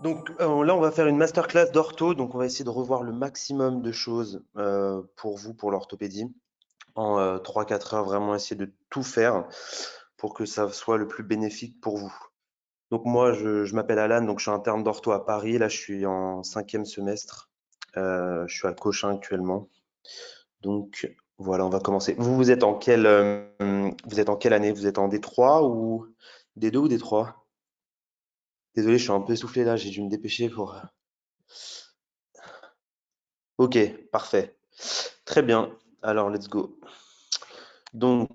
Donc là, on va faire une masterclass d'ortho. Donc, on va essayer de revoir le maximum de choses pour vous, pour l'orthopédie. En 3-4 heures, vraiment essayer de tout faire pour que ça soit le plus bénéfique pour vous. Donc, moi, je m'appelle Alan, donc je suis interne d'ortho à Paris. Là, je suis en 5e semestre. Je suis à Cochin actuellement. Donc, voilà, on va commencer. Vous êtes vous êtes en quelle année? Vous êtes en D3 ou D2 ou D3? Désolé, je suis un peu essoufflé là, j'ai dû me dépêcher pour. Ok, parfait. Très bien. Alors, let's go. Donc,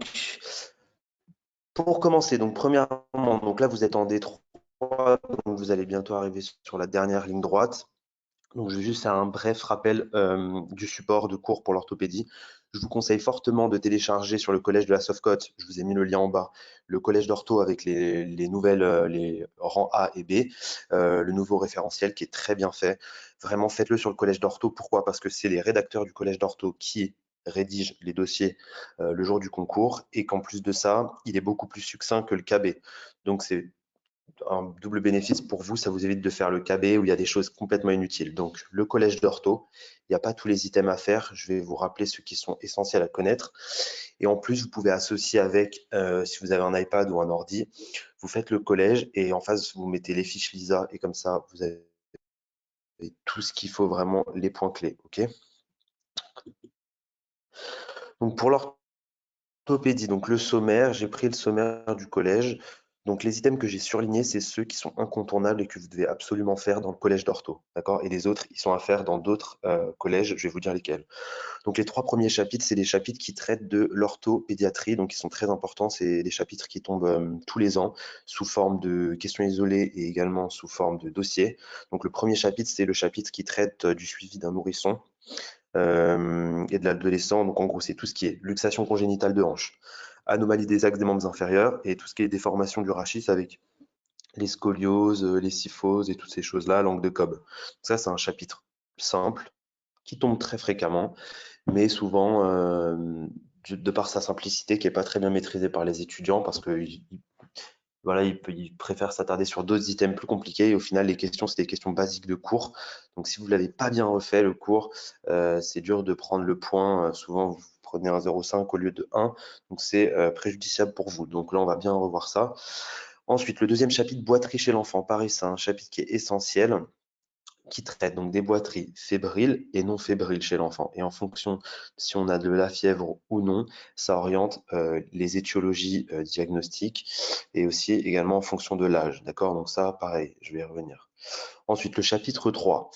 pour commencer, donc premièrement, donc là vous êtes en D3, donc vous allez bientôt arriver sur la dernière ligne droite. Donc, je vais juste faire un bref rappel du support de cours pour l'orthopédie. Je vous conseille fortement de télécharger sur le collège de la Softcote, je vous ai mis le lien en bas, le collège d'ortho avec les nouvelles, les rangs A et B, le nouveau référentiel qui est très bien fait. Vraiment, faites-le sur le collège d'ortho. Pourquoi? Parce que c'est les rédacteurs du collège d'ortho qui rédigent les dossiers le jour du concours et qu'en plus de ça, il est beaucoup plus succinct que le KB. Donc, c'est un double bénéfice pour vous, ça vous évite de faire le KB où il y a des choses complètement inutiles. Donc, le collège d'ortho, il n'y a pas tous les items à faire. Je vais vous rappeler ceux qui sont essentiels à connaître. Et en plus, vous pouvez associer avec, si vous avez un iPad ou un ordi, vous faites le collège et en face, vous mettez les fiches Lisa et comme ça, vous avez tout ce qu'il faut vraiment, les points clés. OK? Donc, pour l'orthopédie, donc le sommaire, j'ai pris le sommaire du collège. Donc les items que j'ai surlignés, c'est ceux qui sont incontournables et que vous devez absolument faire dans le collège d'ortho. D'accord? Et les autres, ils sont à faire dans d'autres collèges. Je vais vous dire lesquels. Donc les 3 premiers chapitres, c'est des chapitres qui traitent de l'orthopédiatrie, donc ils sont très importants. C'est des chapitres qui tombent tous les ans sous forme de questions isolées et également sous forme de dossiers. Donc le premier chapitre, c'est le chapitre qui traite du suivi d'un nourrisson et de l'adolescent. Donc en gros, c'est tout ce qui est luxation congénitale de hanche, anomalie des axes des membres inférieurs et tout ce qui est déformation du rachis avec les scolioses, les kyphoses et toutes ces choses-là, l'angle de Cobb. Ça, c'est un chapitre simple qui tombe très fréquemment, mais souvent, de par sa simplicité, qui n'est pas très bien maîtrisée par les étudiants parce que voilà, il préfère s'attarder sur d'autres items plus compliqués et au final, les questions, c'est des questions basiques de cours. Donc, si vous ne l'avez pas bien refait, le cours, c'est dur de prendre le point. Souvent, vous prenez un 0,5 au lieu de 1. Donc, c'est préjudiciable pour vous. Donc là, on va bien revoir ça. Ensuite, le deuxième chapitre, boiterie chez l'enfant. Pareil, c'est un chapitre qui est essentiel qui traite donc des boiteries fébriles et non fébriles chez l'enfant. Et en fonction si on a de la fièvre ou non, ça oriente les étiologies diagnostiques et aussi également en fonction de l'âge. D'accord? Donc ça, pareil, je vais y revenir. Ensuite, le chapitre 3,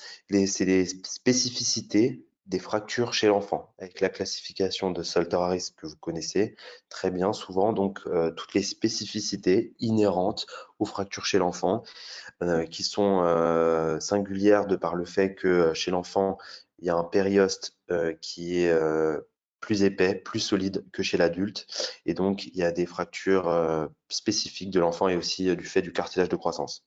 c'est les spécificités des fractures chez l'enfant, avec la classification de Salter-Harris que vous connaissez très bien souvent, donc toutes les spécificités inhérentes aux fractures chez l'enfant, qui sont singulières de par le fait que chez l'enfant, il y a un périoste qui est plus épais, plus solide que chez l'adulte. Et donc, il y a des fractures spécifiques de l'enfant et aussi du fait du cartilage de croissance.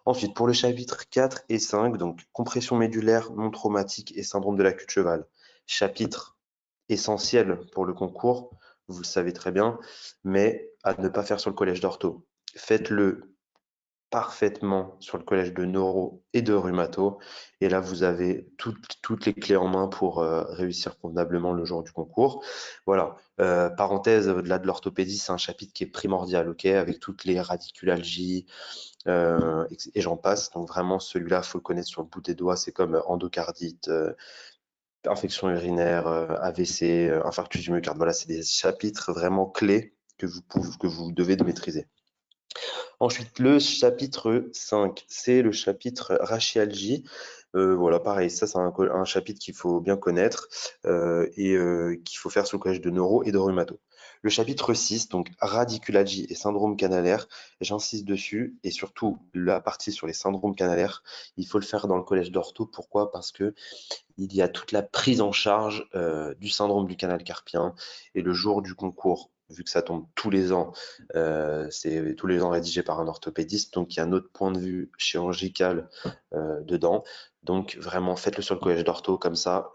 Ensuite, pour le chapitre 4 et 5, donc compression médulaire non traumatique et syndrome de la queue de cheval. Chapitre essentiel pour le concours, vous le savez très bien, mais à ne pas faire sur le collège d'ortho. Faites-le parfaitement sur le collège de neuro et de rhumato. Et là, vous avez toutes les clés en main pour réussir convenablement le jour du concours. Voilà. Parenthèse, au-delà de l'orthopédie, c'est un chapitre qui est primordial, ok, avec toutes les radiculalgies et j'en passe. Donc vraiment, celui-là, il faut le connaître sur le bout des doigts. C'est comme endocardite, infection urinaire, AVC, infarctus du myocarde. Voilà, c'est des chapitres vraiment clés que vous devez maîtriser. Ensuite, le chapitre 5, c'est le chapitre rachialgie. Voilà, pareil, ça c'est un chapitre qu'il faut bien connaître et qu'il faut faire sous le collège de neuro et de rhumato. Le chapitre 6, donc radiculalgie et syndrome canalaire, j'insiste dessus et surtout la partie sur les syndromes canalaires, il faut le faire dans le collège d'ortho. Pourquoi? Parce que il y a toute la prise en charge du syndrome du canal carpien et le jour du concours, vu que ça tombe tous les ans, c'est tous les ans rédigé par un orthopédiste, donc il y a un autre point de vue chirurgical dedans. Donc vraiment, faites-le sur le collège d'ortho, comme ça,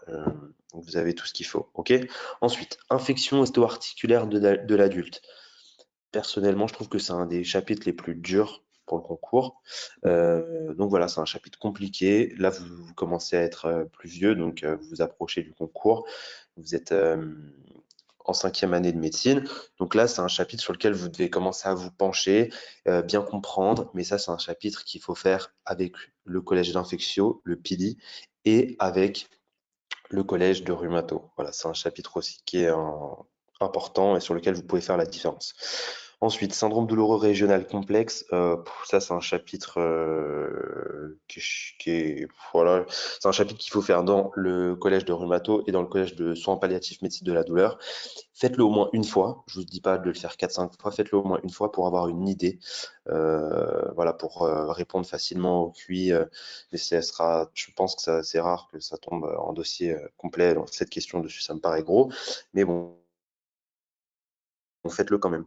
vous avez tout ce qu'il faut. Ok. Ensuite, infection ostéo-articulaire de l'adulte. Personnellement, je trouve que c'est un des chapitres les plus durs pour le concours. Donc voilà, c'est un chapitre compliqué. Là, vous commencez à être plus vieux, donc vous vous approchez du concours. Vous êtes en 5e année de médecine. Donc là, c'est un chapitre sur lequel vous devez commencer à vous pencher, bien comprendre. Mais ça, c'est un chapitre qu'il faut faire avec le collège d'infectio, le PILI, et avec le collège de rhumato. Voilà, c'est un chapitre aussi qui est important et sur lequel vous pouvez faire la différence. Ensuite, syndrome douloureux régional complexe, ça c'est un chapitre voilà, c'est un chapitre qu'il faut faire dans le collège de rhumato et dans le collège de soins palliatifs médecine de la douleur. Faites-le au moins une fois, je ne vous dis pas de le faire 4-5 fois, faites-le au moins une fois pour avoir une idée, voilà, pour répondre facilement au QI, mais je pense que c'est rare que ça tombe en dossier complet, donc cette question dessus, ça me paraît gros, mais bon, faites-le quand même.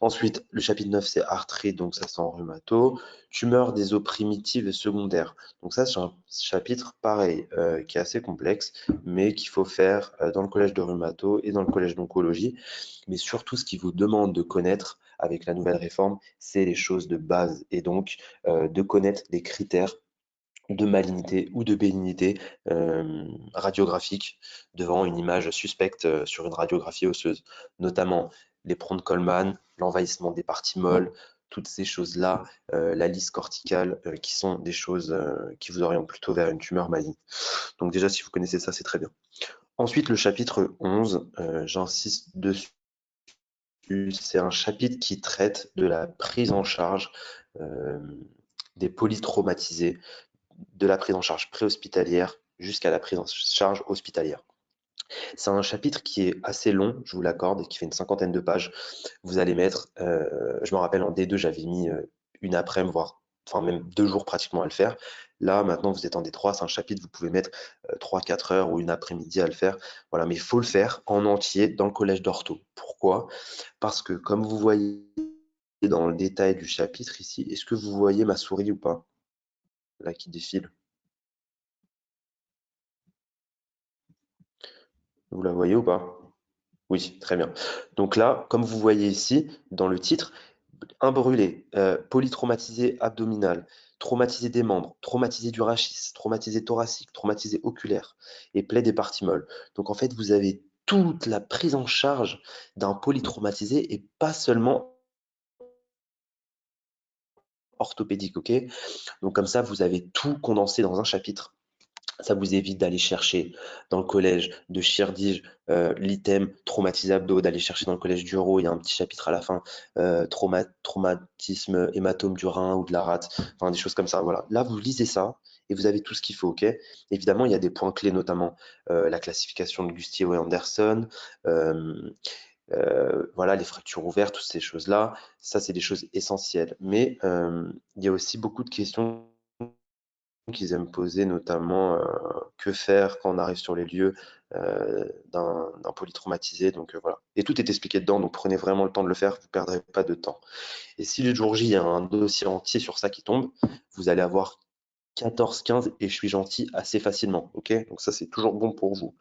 Ensuite, le chapitre 9, c'est arthrite, donc ça c'est en rhumato. Tumeur des os primitives et secondaires. Donc ça, c'est un chapitre pareil, qui est assez complexe, mais qu'il faut faire dans le collège de rhumato et dans le collège d'oncologie. Mais surtout, ce qu'il vous demande de connaître avec la nouvelle réforme, c'est les choses de base. Et donc, de connaître les critères de malignité ou de bénignité radiographique devant une image suspecte sur une radiographie osseuse, notamment les ponts de Coleman, l'envahissement des parties molles, toutes ces choses-là, la lisse corticale, qui sont des choses qui vous orientent plutôt vers une tumeur maligne. Donc déjà, si vous connaissez ça, c'est très bien. Ensuite, le chapitre 11, j'insiste dessus, c'est un chapitre qui traite de la prise en charge des polytraumatisés, de la prise en charge préhospitalière jusqu'à la prise en charge hospitalière. C'est un chapitre qui est assez long, je vous l'accorde, et qui fait une 50aine de pages. Vous allez mettre, je me rappelle en D2, j'avais mis une après-midi, voire enfin même 2 jours pratiquement à le faire. Là, maintenant, vous êtes en D3, c'est un chapitre, vous pouvez mettre 3-4 heures ou une après-midi à le faire. Voilà, mais il faut le faire en entier dans le collège d'ortho. Pourquoi? Parce que comme vous voyez dans le détail du chapitre ici, est-ce que vous voyez ma souris ou pas? Là, qui défile. Vous la voyez ou pas? Oui, très bien. Donc là, comme vous voyez ici, dans le titre, un brûlé, polytraumatisé abdominal, traumatisé des membres, traumatisé du rachis, traumatisé thoracique, traumatisé oculaire et plaie des parties molles. Donc en fait, vous avez toute la prise en charge d'un polytraumatisé et pas seulement orthopédique, ok? Donc comme ça, vous avez tout condensé dans un chapitre. Ça vous évite d'aller chercher dans le collège de Chirdige l'item traumatisé abdo, d'aller chercher dans le collège d'Uro, il y a un petit chapitre à la fin, traumatisme, hématome du rein ou de la rate, enfin des choses comme ça. Voilà. Là, vous lisez ça et vous avez tout ce qu'il faut. Ok. Évidemment, il y a des points clés, notamment la classification de Gustier et Anderson, voilà, les fractures ouvertes, toutes ces choses-là. Ça, c'est des choses essentielles. Mais il y a aussi beaucoup de questions qu'ils aiment poser, notamment que faire quand on arrive sur les lieux d'un polytraumatisé. Donc voilà. Et tout est expliqué dedans, donc prenez vraiment le temps de le faire, vous ne perdrez pas de temps. Et si le jour J, il y a un dossier entier sur ça qui tombe, vous allez avoir 14-15 et je suis gentil assez facilement. Ok. Donc ça, c'est toujours bon pour vous.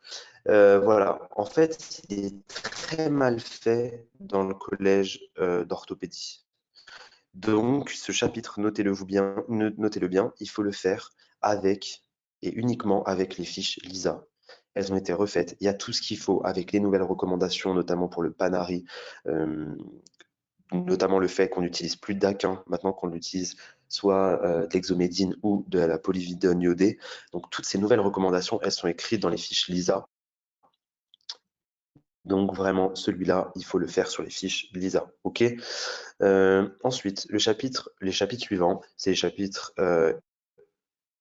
Voilà. En fait, c'est très mal fait dans le collège d'orthopédie. Donc, ce chapitre, notez-le bien, il faut le faire avec et uniquement avec les fiches LISA. Elles ont été refaites. Il y a tout ce qu'il faut avec les nouvelles recommandations, notamment pour le Panari, notamment le fait qu'on n'utilise plus d'Aquin, maintenant qu'on utilise soit de l'exomédine ou de la polyvidone iodée. Donc, toutes ces nouvelles recommandations, elles sont écrites dans les fiches LISA. Donc, vraiment, celui-là, il faut le faire sur les fiches LISA. OK. Ensuite, les chapitres suivants, c'est les chapitres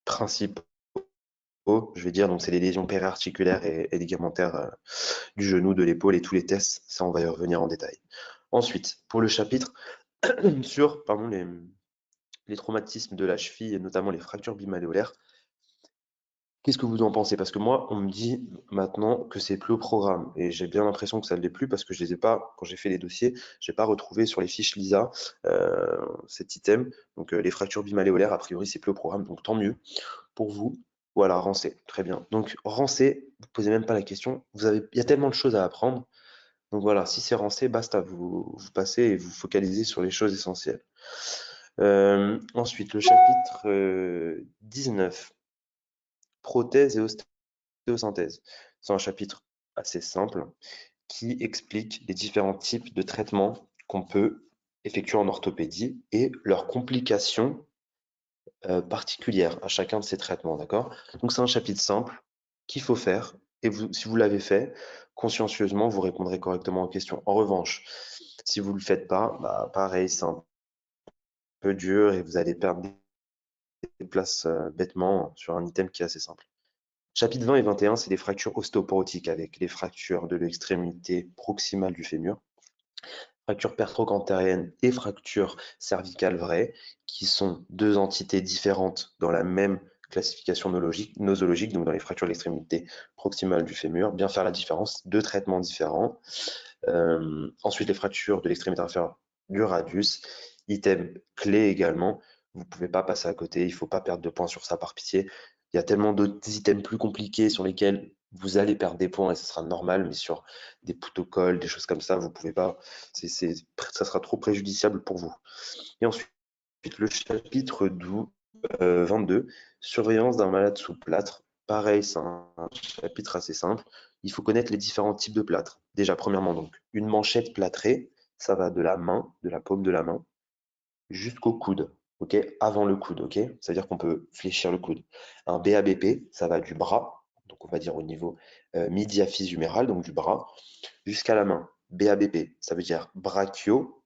principaux, je vais dire, donc c'est les lésions périarticulaires et ligamentaires du genou, de l'épaule et tous les tests, ça on va y revenir en détail. Ensuite, pour le chapitre sur les traumatismes de la cheville et notamment les fractures bimalléolaires, qu'est-ce que vous en pensez? Parce que moi, on me dit maintenant que c'est plus au programme et j'ai bien l'impression que ça ne l'est plus parce que je les ai pas, quand j'ai fait les dossiers, j'ai pas retrouvé sur les fiches LISA cet item. Donc les fractures bimalléolaires, a priori, c'est plus au programme, donc tant mieux pour vous. Voilà, Rancé, très bien. Donc Rancé, vous ne posez même pas la question. Il y a tellement de choses à apprendre. Donc voilà, si c'est rancé, basta, vous passez et vous focalisez sur les choses essentielles. Ensuite, le chapitre 19, prothèse et ostéosynthèse. C'est un chapitre assez simple qui explique les différents types de traitements qu'on peut effectuer en orthopédie et leurs complications particulières à chacun de ces traitements, d'accord? Donc c'est un chapitre simple qu'il faut faire et si vous l'avez fait, consciencieusement, vous répondrez correctement aux questions. En revanche, si vous ne le faites pas, bah, pareil, c'est un peu dur et vous allez perdre des places bêtement sur un item qui est assez simple. Chapitre 20 et 21, c'est les fractures ostéoporotiques avec les fractures de l'extrémité proximale du fémur, fracture pertrocantérienne et fracture cervicale vraie, qui sont deux entités différentes dans la même classification nosologique, donc dans les fractures de l'extrémité proximale du fémur, bien faire la différence, deux traitements différents. Ensuite, les fractures de l'extrémité inférieure du radius, item clé également, vous ne pouvez pas passer à côté, il ne faut pas perdre de points sur ça par pitié. Il y a tellement d'autres items plus compliqués sur lesquels vous allez perdre des points et ce sera normal, mais sur des protocoles, des choses comme ça, vous ne pouvez pas, ça sera trop préjudiciable pour vous. Et ensuite, le chapitre 22, surveillance d'un malade sous plâtre. Pareil, c'est un chapitre assez simple. Il faut connaître les différents types de plâtre. Déjà, premièrement, donc, une manchette plâtrée, ça va de la main, de la paume de la main, jusqu'au coude, ok? Avant le coude, ok? C'est-à-dire qu'on peut fléchir le coude. Un BABP, ça va du bras, donc on va dire au niveau médiaphyse-huméral, donc du bras, jusqu'à la main. BABP, ça veut dire brachio,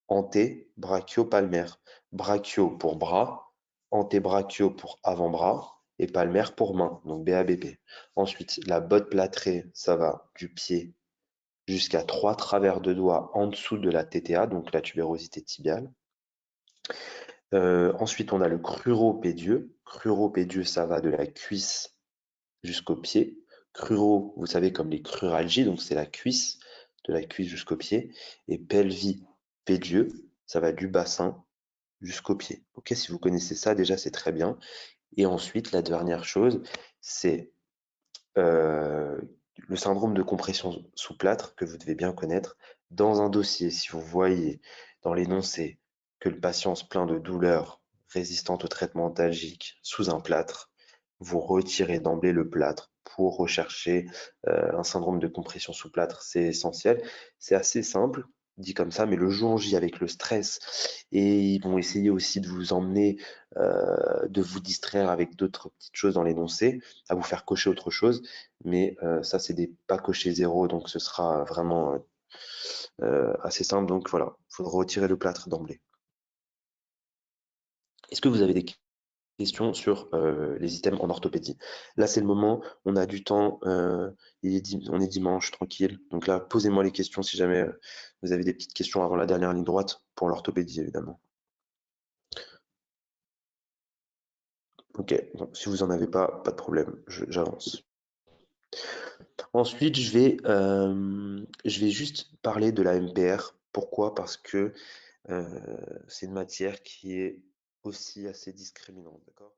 anté-brachio-palmaire. Brachio pour bras, antébrachio pour avant-bras et palmaire pour main, donc BABP. Ensuite, la botte plâtrée, ça va du pied jusqu'à 3 travers de doigts en dessous de la TTA, donc la tubérosité tibiale. Ensuite, on a le cruropédieux. Cruropédieux, ça va de la cuisse jusqu'au pied. Cruro, vous savez, comme les cruralgies, donc c'est la cuisse, de la cuisse jusqu'au pied. Et pelvipédieux, ça va du bassin jusqu'au pied. Ok, si vous connaissez ça, déjà, c'est très bien. Et ensuite, la dernière chose, c'est euh, le syndrome de compression sous plâtre que vous devez bien connaître. Dans un dossier, si vous voyez dans l'énoncé que le patient se plaint de douleurs résistantes au traitement antalgique sous un plâtre, vous retirez d'emblée le plâtre pour rechercher un syndrome de compression sous plâtre. C'est essentiel. C'est assez simple, dit comme ça, mais le jour J, avec le stress, et ils vont essayer aussi de vous emmener, de vous distraire avec d'autres petites choses dans l'énoncé, à vous faire cocher autre chose. Mais ça, c'est des pas cochés zéro, donc ce sera vraiment assez simple. Donc voilà, il faudra retirer le plâtre d'emblée. Est-ce que vous avez des questions sur les items en orthopédie? Là, c'est le moment, on a du temps, on est dimanche, tranquille. Donc là, posez-moi les questions si jamais vous avez des petites questions avant la dernière ligne droite, pour l'orthopédie, évidemment. Ok, donc si vous en avez pas, pas de problème, j'avance. Ensuite, je vais juste parler de la MPR. Pourquoi? Parce que c'est une matière qui est aussi assez discriminante, d'accord?